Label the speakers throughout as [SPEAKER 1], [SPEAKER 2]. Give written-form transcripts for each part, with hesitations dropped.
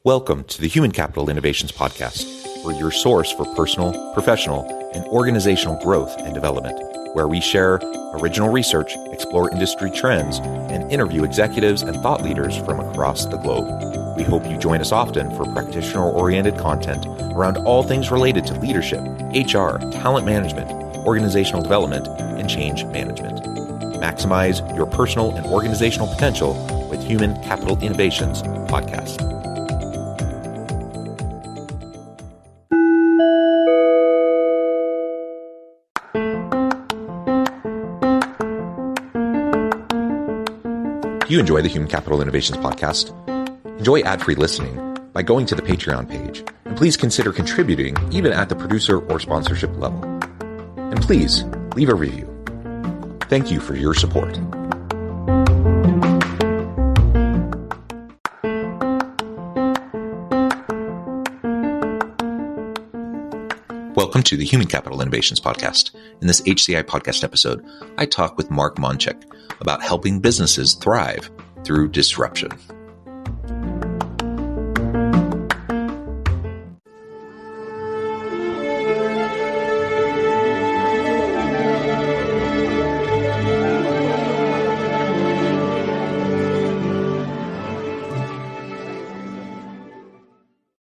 [SPEAKER 1] Welcome to the Human Capital Innovations Podcast. We're your source for personal, professional, and organizational growth and development, where we share original research, explore industry trends, and interview executives and thought leaders from across the globe. We hope you join us often for practitioner-oriented content around all things related to leadership, HR, talent management, organizational development, and change management. Maximize your personal and organizational potential with Human Capital Innovations Podcast. If you enjoy the Human Capital Innovations Podcast, enjoy ad-free listening by going to the Patreon page, and please consider contributing even at the producer or sponsorship level. And please leave a review. Thank you for your support. Welcome to the Human Capital Innovations Podcast. In this HCI Podcast episode, I talk with Mark Moncheck about helping businesses thrive through disruption.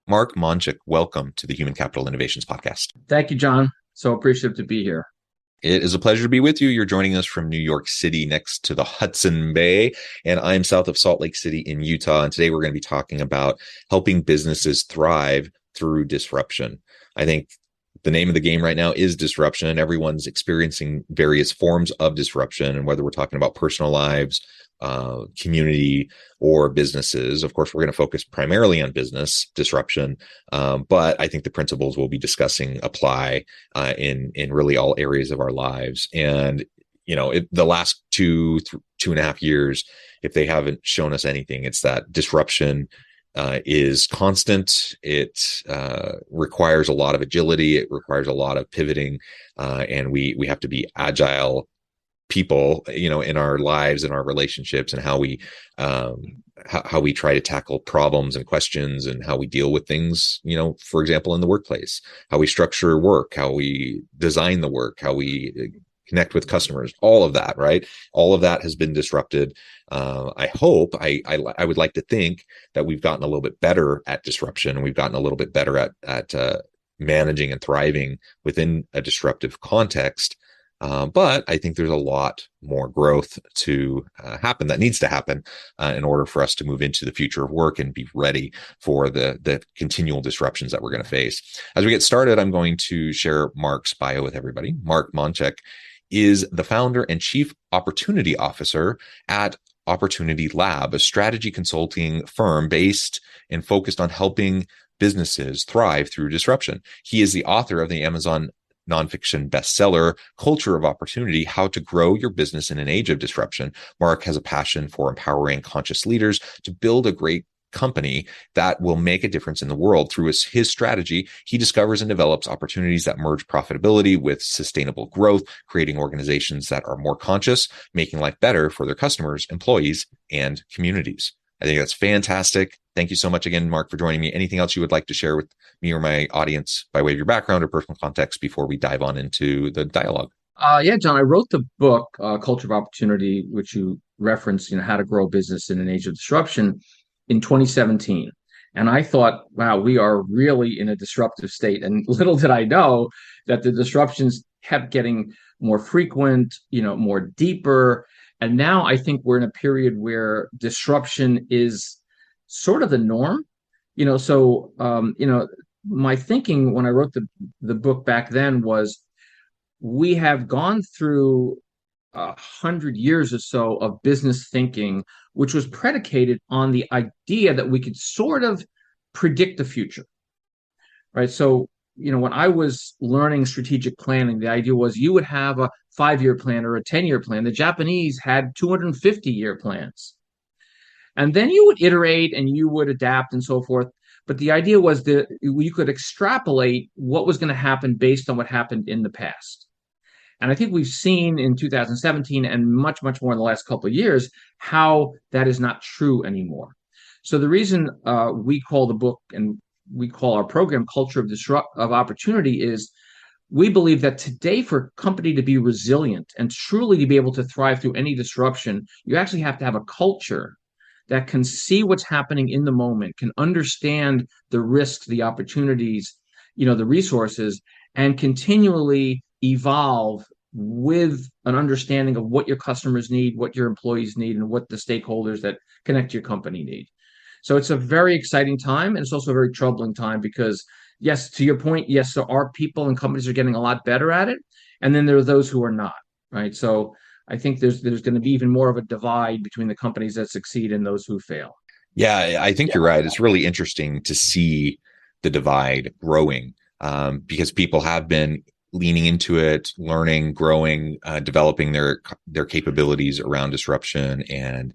[SPEAKER 1] Mark Moncheck, welcome to the Human Capital Innovations Podcast.
[SPEAKER 2] Thank you, John. So appreciative to be here.
[SPEAKER 1] It is a pleasure to be with you. You're joining us from New York City next to the Hudson Bay, and I'm south of Salt Lake City in Utah. And today we're going to be talking about helping businesses thrive through disruption. I think the name of the game right now is disruption. Everyone's experiencing various forms of disruption, and whether we're talking about personal lives, community, or businesses. Of course, we're going to focus primarily on business disruption, but I think the principles we'll be discussing apply in really all areas of our lives. And the last 2.5 years, if they haven't shown us anything, it's that disruption is constant. It requires a lot of agility. It requires a lot of pivoting, and we have to be agile people, in our lives and our relationships, and how we try to tackle problems and questions, and how we deal with things, for example, in the workplace, how we structure work, how we design the work, how we connect with customers, all of that, right? All of that has been disrupted. I hope, I would like to think that we've gotten a little bit better at disruption, and we've gotten a little bit better at managing and thriving within a disruptive context. But I think there's a lot more growth to happen that needs to happen in order for us to move into the future of work and be ready for the continual disruptions that we're going to face. As we get started, I'm going to share Mark's bio with everybody. Mark Moncheck is the founder and chief opportunity officer at Opportunity Lab, a strategy consulting firm based and focused on helping businesses thrive through disruption. He is the author of the Amazon nonfiction bestseller, Culture of Opportunity, How to Grow Your Business in an Age of Disruption. Mark has a passion for empowering conscious leaders to build a great company that will make a difference in the world. Through his strategy, he discovers and develops opportunities that merge profitability with sustainable growth, creating organizations that are more conscious, making life better for their customers, employees, and communities. I think that's fantastic. Thank you so much again, Mark, for joining me. Anything else you would like to share with me or my audience by way of your background or personal context before we dive on into the dialogue?
[SPEAKER 2] Yeah, John, I wrote the book, Culture of Opportunity, which you referenced, how to grow a business in an age of disruption, in 2017. And I thought, wow, we are really in a disruptive state. And little did I know that the disruptions kept getting more frequent, more deeper. And now I think we're in a period where disruption is sort of the norm, my thinking when I wrote the book back then was we have gone through 100 years or so of business thinking, which was predicated on the idea that we could sort of predict the future, right? So, when I was learning strategic planning, the idea was you would have a 5-year plan or a 10-year plan. The Japanese had 250-year plans. And then you would iterate and you would adapt and so forth. But the idea was that you could extrapolate what was going to happen based on what happened in the past. And I think we've seen in 2017 and much, much more in the last couple of years how that is not true anymore. So the reason we call the book and we call our program Culture of Opportunity is we believe that today, for a company to be resilient and truly to be able to thrive through any disruption, you actually have to have a culture that can see what's happening in the moment, can understand the risks, the opportunities, the resources, and continually evolve with an understanding of what your customers need, what your employees need, and what the stakeholders that connect your company need. So it's a very exciting time, and it's also a very troubling time because, yes, to your point, yes, there are people and companies are getting a lot better at it, and then there are those who are not, right? So I think there's going to be even more of a divide between the companies that succeed and those who fail.
[SPEAKER 1] Yeah, I think you're right. It's really interesting to see the divide growing because people have been leaning into it, learning, growing, developing their capabilities around disruption and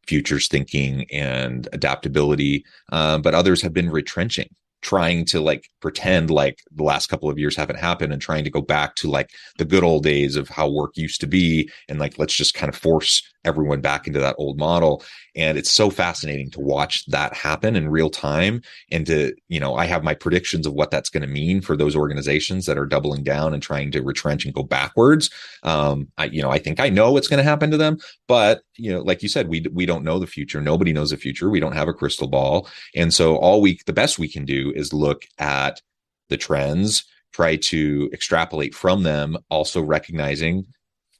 [SPEAKER 1] futures thinking and adaptability. But others have been retrenching, trying to like pretend like the last couple of years haven't happened and trying to go back to like the good old days of how work used to be. And like, let's just kind of force everyone back into that old model. And it's so fascinating to watch that happen in real time. And to, I have my predictions of what that's going to mean for those organizations that are doubling down and trying to retrench and go backwards. I think I know what's going to happen to them, but like you said, we don't know the future. Nobody knows the future. We don't have a crystal ball. And so the best we can do is look at the trends, try to extrapolate from them, also recognizing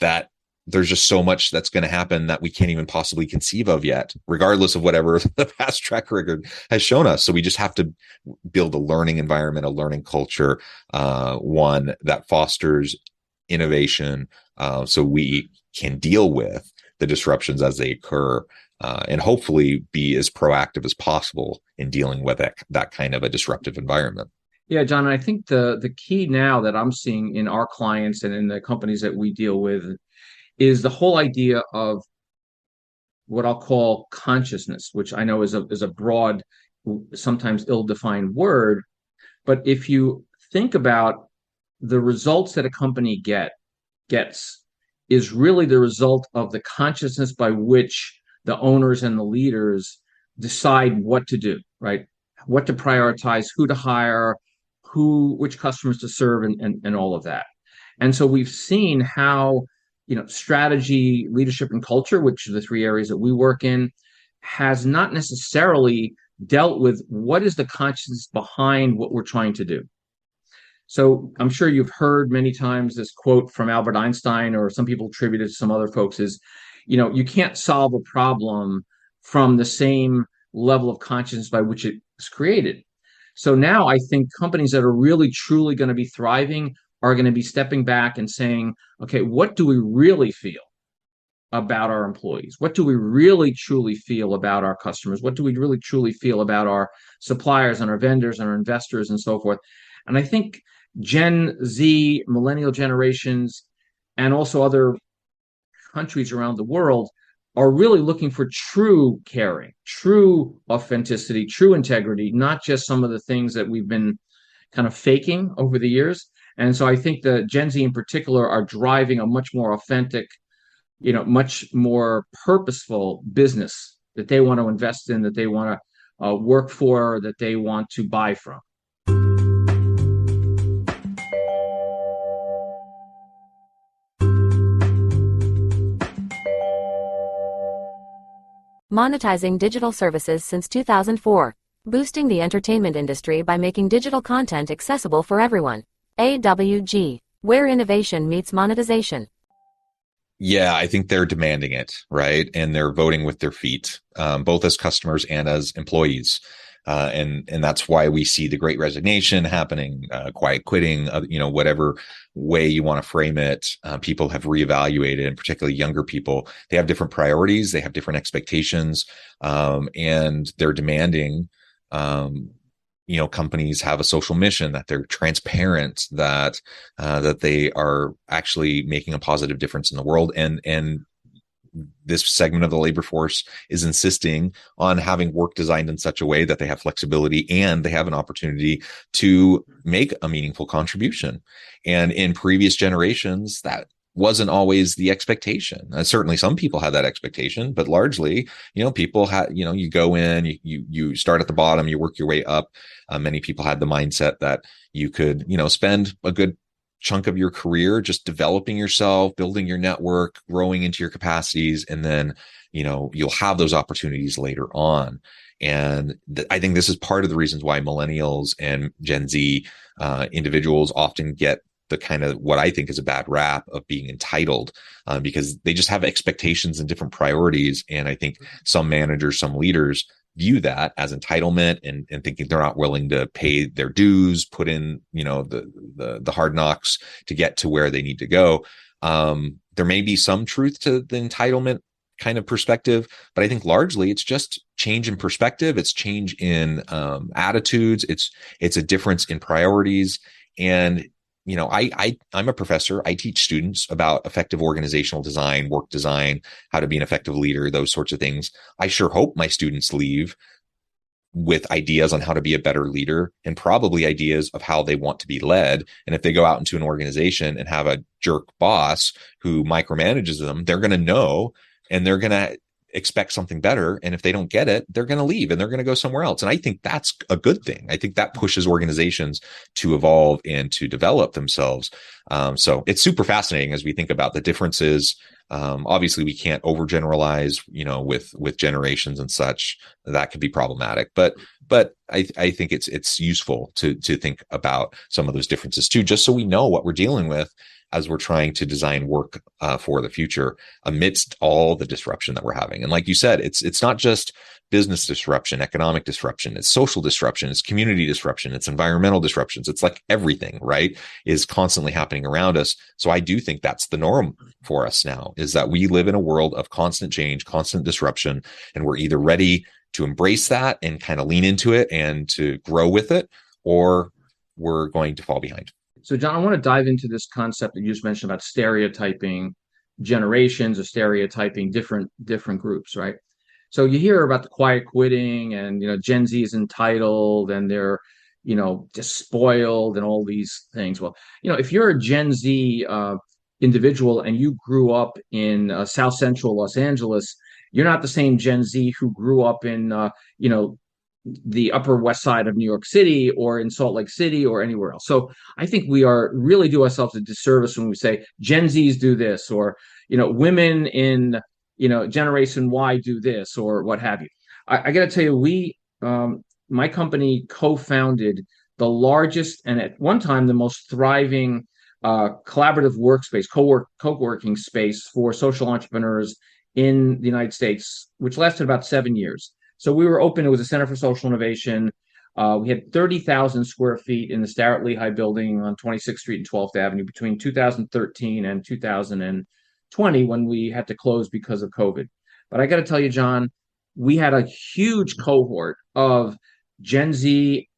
[SPEAKER 1] that there's just so much that's going to happen that we can't even possibly conceive of yet, regardless of whatever the past track record has shown us. So we just have to build a learning environment, a learning culture, one that fosters innovation, so we can deal with the disruptions as they occur, and hopefully be as proactive as possible in dealing with that kind of a disruptive environment.
[SPEAKER 2] Yeah, John, I think the key now that I'm seeing in our clients and in the companies that we deal with is the whole idea of what I'll call consciousness, which I know is a broad, sometimes ill-defined word. But if you think about the results that a company gets is really the result of the consciousness by which the owners and the leaders decide what to do, right? What to prioritize, who to hire, which customers to serve, and all of that. And so we've seen how strategy, leadership, and culture, which are the three areas that we work in, has not necessarily dealt with what is the consciousness behind what we're trying to do. So I'm sure you've heard many times this quote from Albert Einstein, or some people attribute it to some other folks, is, you can't solve a problem from the same level of consciousness by which it was created. So now I think companies that are really, truly going to be thriving are going to be stepping back and saying, okay, what do we really feel about our employees? What do we really, truly feel about our customers? What do we really, truly feel about our suppliers and our vendors and our investors and so forth? And I think Gen Z, millennial generations, and also other countries around the world are really looking for true caring, true authenticity, true integrity, not just some of the things that we've been kind of faking over the years. And so I think the Gen Z in particular are driving a much more authentic, much more purposeful business that they want to invest in, that they want to work for, that they want to buy from.
[SPEAKER 3] Monetizing digital services since 2004. Boosting the entertainment industry by making digital content accessible for everyone. AWG, where innovation meets monetization.
[SPEAKER 1] Yeah, I think they're demanding it, right? And they're voting with their feet, both as customers and as employees. And that's why we see the Great Resignation happening, quiet quitting, whatever way you want to frame it. People have reevaluated, and particularly younger people, they have different priorities, they have different expectations, and they're demanding, companies have a social mission, that they're transparent, that they are actually making a positive difference in the world. And this segment of the labor force is insisting on having work designed in such a way that they have flexibility and they have an opportunity to make a meaningful contribution. And in previous generations, that wasn't always the expectation. Certainly some people had that expectation, but largely, people had, you go in, you start at the bottom, you work your way up. Many people had the mindset that you could, spend a good chunk of your career just developing yourself, building your network, growing into your capacities, and then, you'll have those opportunities later on. And I think this is part of the reasons why millennials and Gen Z individuals often get the kind of what I think is a bad rap of being entitled, because they just have expectations and different priorities. And I think some managers, some leaders view that as entitlement and thinking they're not willing to pay their dues, put in, the hard knocks to get to where they need to go. There may be some truth to the entitlement kind of perspective, but I think largely it's just change in perspective. It's change in attitudes. It's a difference in priorities. And I'm a professor. I teach students about effective organizational design, work design, how to be an effective leader, those sorts of things. I sure hope my students leave with ideas on how to be a better leader and probably ideas of how they want to be led. And if they go out into an organization and have a jerk boss who micromanages them, they're going to know and they're going to expect something better. And if they don't get it, they're going to leave and they're going to go somewhere else. And I think that's a good thing. I think that pushes organizations to evolve and to develop themselves. So it's super fascinating as we think about the differences. Obviously we can't overgeneralize, with generations and such. That could be problematic, but I think it's useful to think about some of those differences too, just so we know what we're dealing with as we're trying to design work for the future amidst all the disruption that we're having. And like you said, it's not just business disruption, economic disruption, it's social disruption, it's community disruption, it's environmental disruptions. It's like everything, right, is constantly happening around us. So I do think that's the norm for us now, is that we live in a world of constant change, constant disruption, and we're either ready to embrace that and kind of lean into it and to grow with it, or we're going to fall behind.
[SPEAKER 2] So, John, I want to dive into this concept that you just mentioned about stereotyping generations or stereotyping different groups, right? So you hear about the quiet quitting and, Gen Z is entitled and they're, just spoiled and all these things. Well, if you're a Gen Z individual and you grew up in South Central Los Angeles, you're not the same Gen Z who grew up in, the Upper West Side of New York City or in Salt Lake City or anywhere else. So I think we are really do ourselves a disservice when we say Gen Zs do this, or, women in, Generation Y do this, or what have you. I got to tell you, my company co-founded the largest and at one time the most thriving collaborative workspace, co-working space for social entrepreneurs in the United States, which lasted about 7 years. So we were open. It was a Center for Social Innovation. We had 30,000 square feet in the Starrett Lehigh building on 26th Street and 12th Avenue between 2013 and 2020 when we had to close because of COVID. But I got to tell you, John, we had a huge cohort of Gen Z,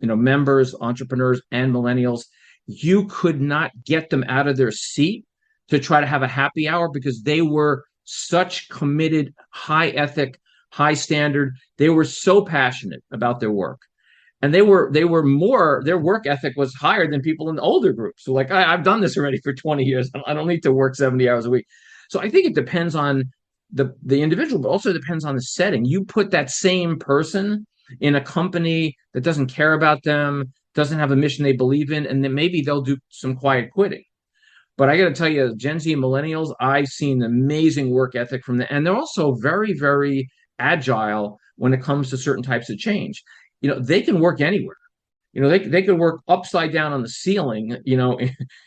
[SPEAKER 2] members, entrepreneurs, and millennials. You could not get them out of their seat to try to have a happy hour because they were such committed, high ethic, high standard. They were so passionate about their work. And they were more, their work ethic was higher than people in the older groups. So like, I've done this already for 20 years. I don't need to work 70 hours a week. So I think it depends on the individual, but also depends on the setting. You put that same person in a company that doesn't care about them, doesn't have a mission they believe in, and then maybe they'll do some quiet quitting. But I got to tell you, Gen Z and millennials, I've seen amazing work ethic from them. And they're also very, very agile when it comes to certain types of change. They can work anywhere. They could work upside down on the ceiling,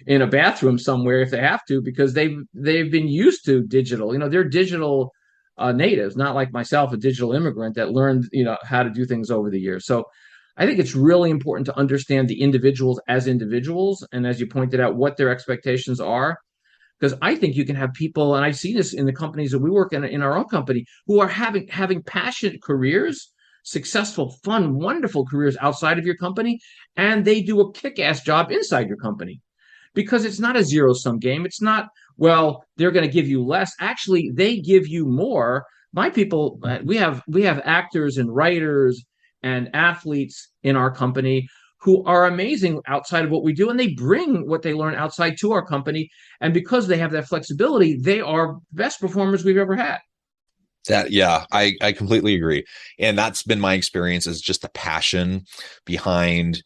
[SPEAKER 2] in a bathroom somewhere if they have to, because they've been used to digital. They're digital natives, not like myself, a digital immigrant that learned, how to do things over the years. So I think it's really important to understand the individuals as individuals. And as you pointed out, what their expectations are. Because I think you can have people, and I've seen this in the companies that we work in our own company, who are having passionate careers, successful, fun, wonderful careers outside of your company, and they do a kick-ass job inside your company. Because it's not a zero-sum game. It's not, well, they're going to give you less. Actually, they give you more. My people, we have actors and writers and athletes in our company who are amazing outside of what we do, and they bring what they learn outside to our company. And because they have that flexibility, they are best performers we've ever had.
[SPEAKER 1] I completely agree. And that's been my experience, is just the passion behind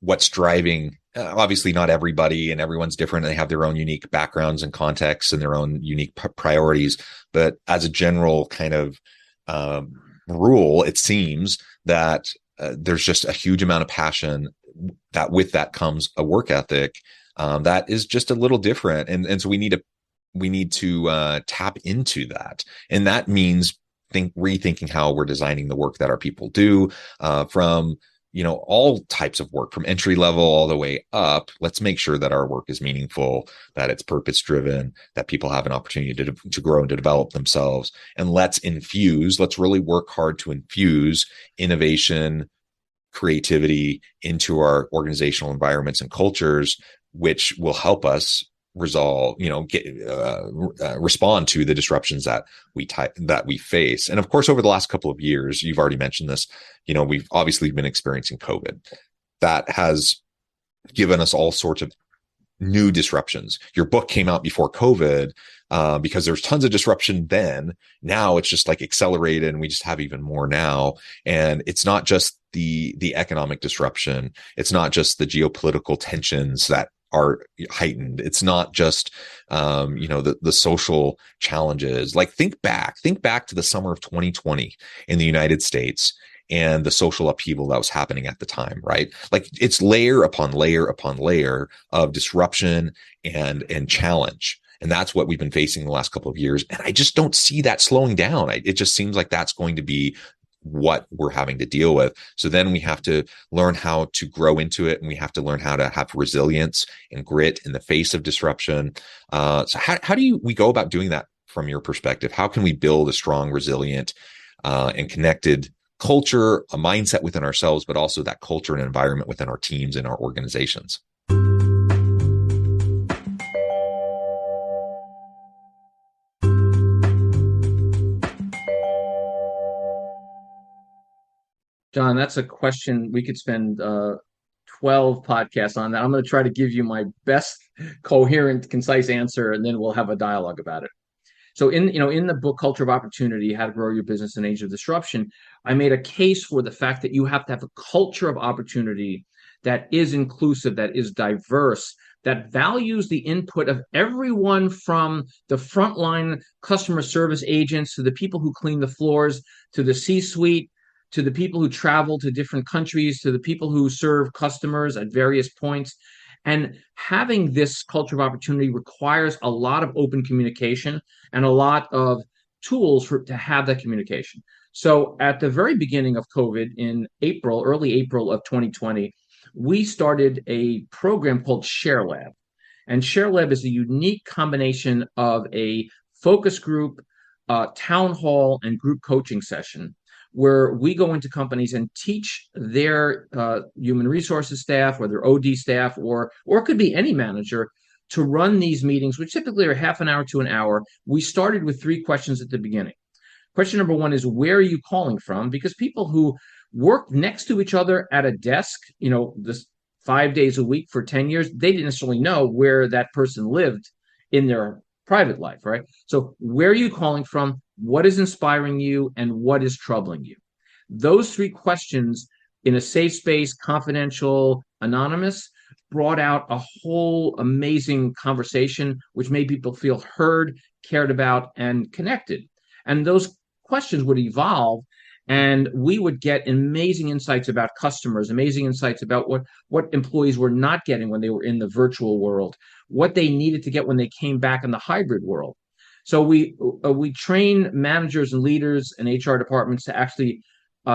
[SPEAKER 1] what's driving. Obviously not everybody, and everyone's different. They have their own unique backgrounds and contexts and their own unique priorities. But as a general kind of rule, it seems that there's just a huge amount of passion, that with that comes a work ethic that is just a little different. And so we need to tap into that. And that means rethinking how we're designing the work that our people do, from all types of work, from entry level all the way up. Let's make sure that our work is meaningful, that it's purpose driven, that people have an opportunity to grow and to develop themselves. And let's really work hard to infuse innovation, creativity into our organizational environments and cultures, which will help us respond to the disruptions that we face. And of course, over the last couple of years, you've already mentioned this, we've obviously been experiencing COVID. That has given us all sorts of new disruptions. Your book came out before COVID, because there's tons of disruption then. Now it's just like accelerated, and we just have even more now. And it's not just the economic disruption. It's not just the geopolitical tensions that are heightened. It's not just, the social challenges. Like think back to the summer of 2020 in the United States and the social upheaval that was happening at the time, right? Like it's layer upon layer upon layer of disruption and challenge. And that's what we've been facing the last couple of years. And I just don't see that slowing down. It just seems like that's going to be what we're having to deal with. So then we have to learn how to grow into it, and we have to learn how to have resilience and grit in the face of disruption. So how do we go about doing that from your perspective? How can we build a strong, resilient, and connected culture, a mindset within ourselves, but also that culture and environment within our teams and our organizations?
[SPEAKER 2] John, that's a question we could spend 12 podcasts on. That I'm going to try to give you my best coherent, concise answer, and then we'll have a dialogue about it. So in the book Culture of Opportunity, How to Grow Your Business in Age of Disruption, I made a case for the fact that you have to have a culture of opportunity that is inclusive, that is diverse, that values the input of everyone, from the frontline customer service agents to the people who clean the floors, to the C-suite, to the people who travel to different countries, to the people who serve customers at various points. And having this culture of opportunity requires a lot of open communication and a lot of tools to have that communication. So at the very beginning of COVID, in early April of 2020, we started a program called ShareLab. And ShareLab is a unique combination of a focus group, town hall, and group coaching session, where we go into companies and teach their human resources staff, or their OD staff, or it could be any manager, to run these meetings, which typically are half an hour to an hour. We started with 3 questions at the beginning. Question number 1 is, where are you calling from? Because people who work next to each other at a desk, this 5 days a week for 10 years, they didn't necessarily know where that person lived in their private life, right? So where are you calling from? What is inspiring you, and what is troubling you? Those 3 questions, in a safe space, confidential, anonymous, brought out a whole amazing conversation, which made people feel heard, cared about, and connected. And those questions would evolve, and we would get amazing insights about customers, amazing insights about what employees were not getting when they were in the virtual world, what they needed to get when they came back in the hybrid world. So we train managers and leaders and HR departments to actually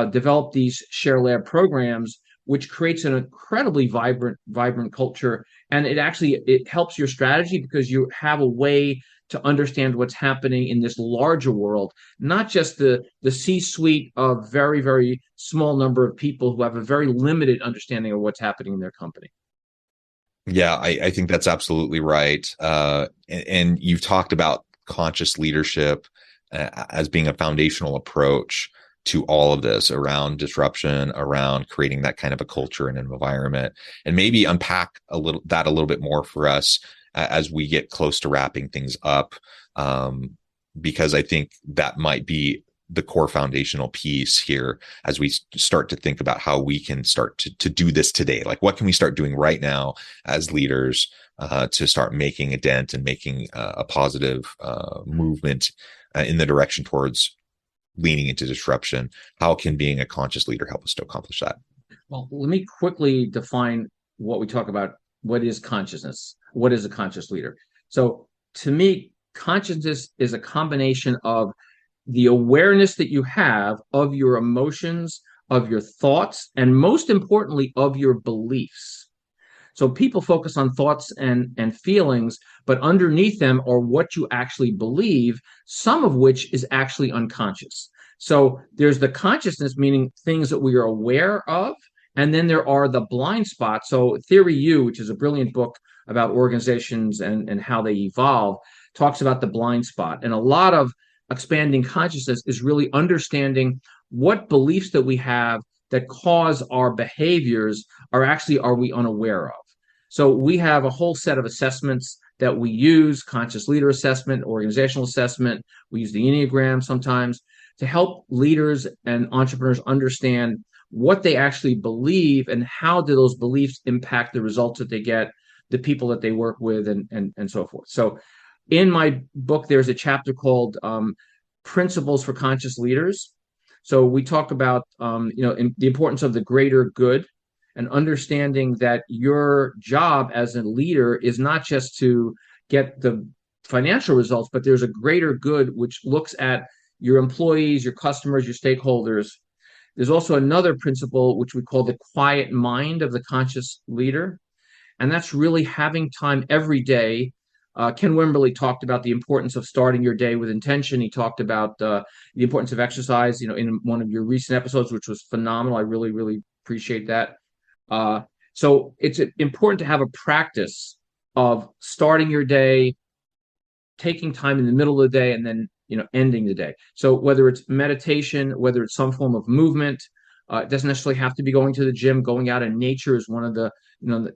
[SPEAKER 2] develop these ShareLab programs, which creates an incredibly vibrant culture. And it helps your strategy, because you have a way to understand what's happening in this larger world, not just the C-suite of very, very small number of people who have a very limited understanding of what's happening in their company.
[SPEAKER 1] Yeah, I think that's absolutely right. And you've talked about conscious leadership as being a foundational approach to all of this around disruption, around creating that kind of a culture and an environment, and maybe unpack a little bit more for us as we get close to wrapping things up. Because I think that might be the core foundational piece here as we start to think about how we can start to do this today. Like, what can we start doing right now as leaders to start making a dent and making a positive movement in the direction towards leaning into disruption? How can being a conscious leader help us to accomplish that?
[SPEAKER 2] Well, let me quickly define what we talk about. What is consciousness? What is a conscious leader? So to me, consciousness is a combination of the awareness that you have of your emotions, of your thoughts, and most importantly, of your beliefs. So people focus on thoughts and feelings, but underneath them are what you actually believe, some of which is actually unconscious. So there's the consciousness, meaning things that we are aware of, and then there are the blind spots. So Theory U, which is a brilliant book about organizations and how they evolve, talks about the blind spot. And a lot of expanding consciousness is really understanding what beliefs that we have that cause our behaviors are we unaware of. So we have a whole set of assessments that we use: conscious leader assessment, organizational assessment. We use the Enneagram sometimes to help leaders and entrepreneurs understand what they actually believe and how do those beliefs impact the results that they get, the people that they work with, and so forth. So in my book, there's a chapter called Principles for Conscious Leaders. So we talk about the importance of the greater good and understanding that your job as a leader is not just to get the financial results, but there's a greater good which looks at your employees, your customers, your stakeholders. There's also another principle which we call the quiet mind of the conscious leader, and that's really having time every day. Ken Wimberly talked about the importance of starting your day with intention. He talked about the importance of exercise, in one of your recent episodes, which was phenomenal. I really, really appreciate that. So it's important to have a practice of starting your day, taking time in the middle of the day, and then ending the day. So whether it's meditation, whether it's some form of movement, it doesn't necessarily have to be going to the gym. Going out in nature is one of the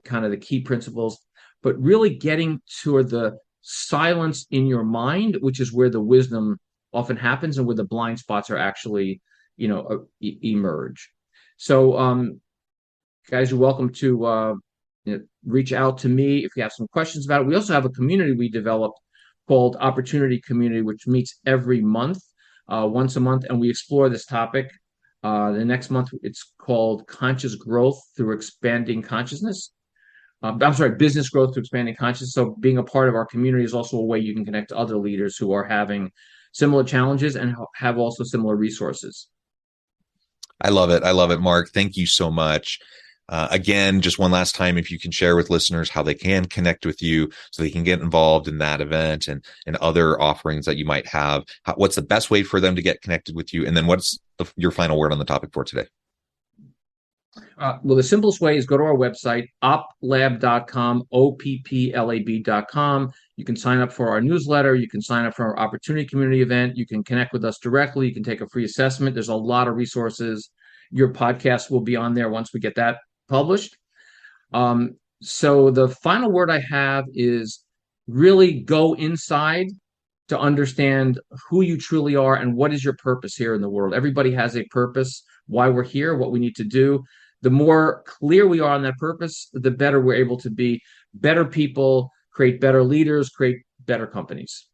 [SPEAKER 2] kind of the key principles. But really getting to the silence in your mind, which is where the wisdom often happens and where the blind spots are actually, emerge. So, guys, you're welcome to reach out to me if you have some questions about it. We also have a community we developed called Opportunity Community, which meets every month, once a month, and we explore this topic. The next month, it's called Conscious Growth Through Expanding Consciousness. Business growth through expanding consciousness. So being a part of our community is also a way you can connect to other leaders who are having similar challenges and have also similar resources.
[SPEAKER 1] I love it, Mark. Thank you so much. Again, just one last time, if you can share with listeners how they can connect with you so they can get involved in that event and other offerings that you might have. What's the best way for them to get connected with you? And then what's your final word on the topic for today?
[SPEAKER 2] Well, the simplest way is go to our website, opplab.com, opplab.com. You can sign up for our newsletter. You can sign up for our Opportunity Community event. You can connect with us directly. You can take a free assessment. There's a lot of resources. Your podcast will be on there once we get that published. So the final word I have is really go inside to understand who you truly are and what is your purpose here in the world. Everybody has a purpose, why we're here, what we need to do. The more clear we are on that purpose, the better we're able to be better people, create better leaders, create better companies.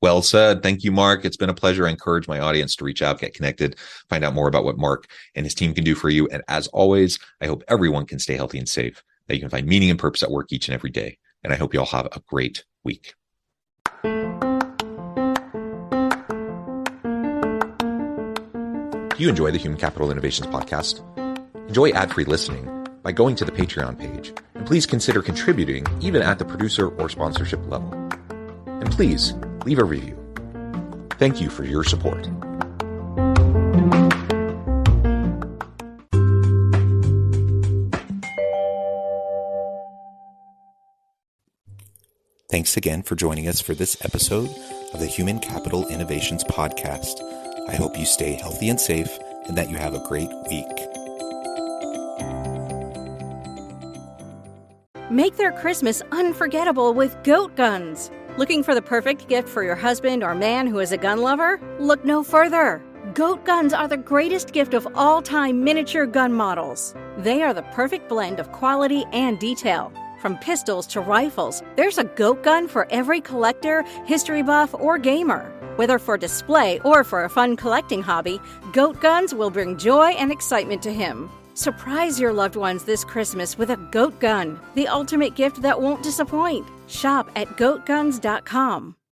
[SPEAKER 1] Well said. Thank you, Mark. It's been a pleasure. I encourage my audience to reach out, get connected, find out more about what Mark and his team can do for you. And as always, I hope everyone can stay healthy and safe, that you can find meaning and purpose at work each and every day. And I hope you all have a great week. Do you enjoy the Human Capital Innovations podcast? Enjoy ad-free listening by going to the Patreon page, and please consider contributing even at the producer or sponsorship level. And please leave a review. Thank you for your support. Thanks again for joining us for this episode of the Human Capital Innovations podcast. I hope you stay healthy and safe and that you have a great week.
[SPEAKER 4] Make their Christmas unforgettable with goat guns. Looking for the perfect gift for your husband or man who is a gun lover? Look no further. Goat guns are the greatest gift of all time miniature gun models. They are the perfect blend of quality and detail. From pistols to rifles, there's a goat gun for every collector, history buff, or gamer. Whether for display or for a fun collecting hobby, goat guns will bring joy and excitement to him. Surprise your loved ones this Christmas with a goat gun, the ultimate gift that won't disappoint. Shop at goatguns.com.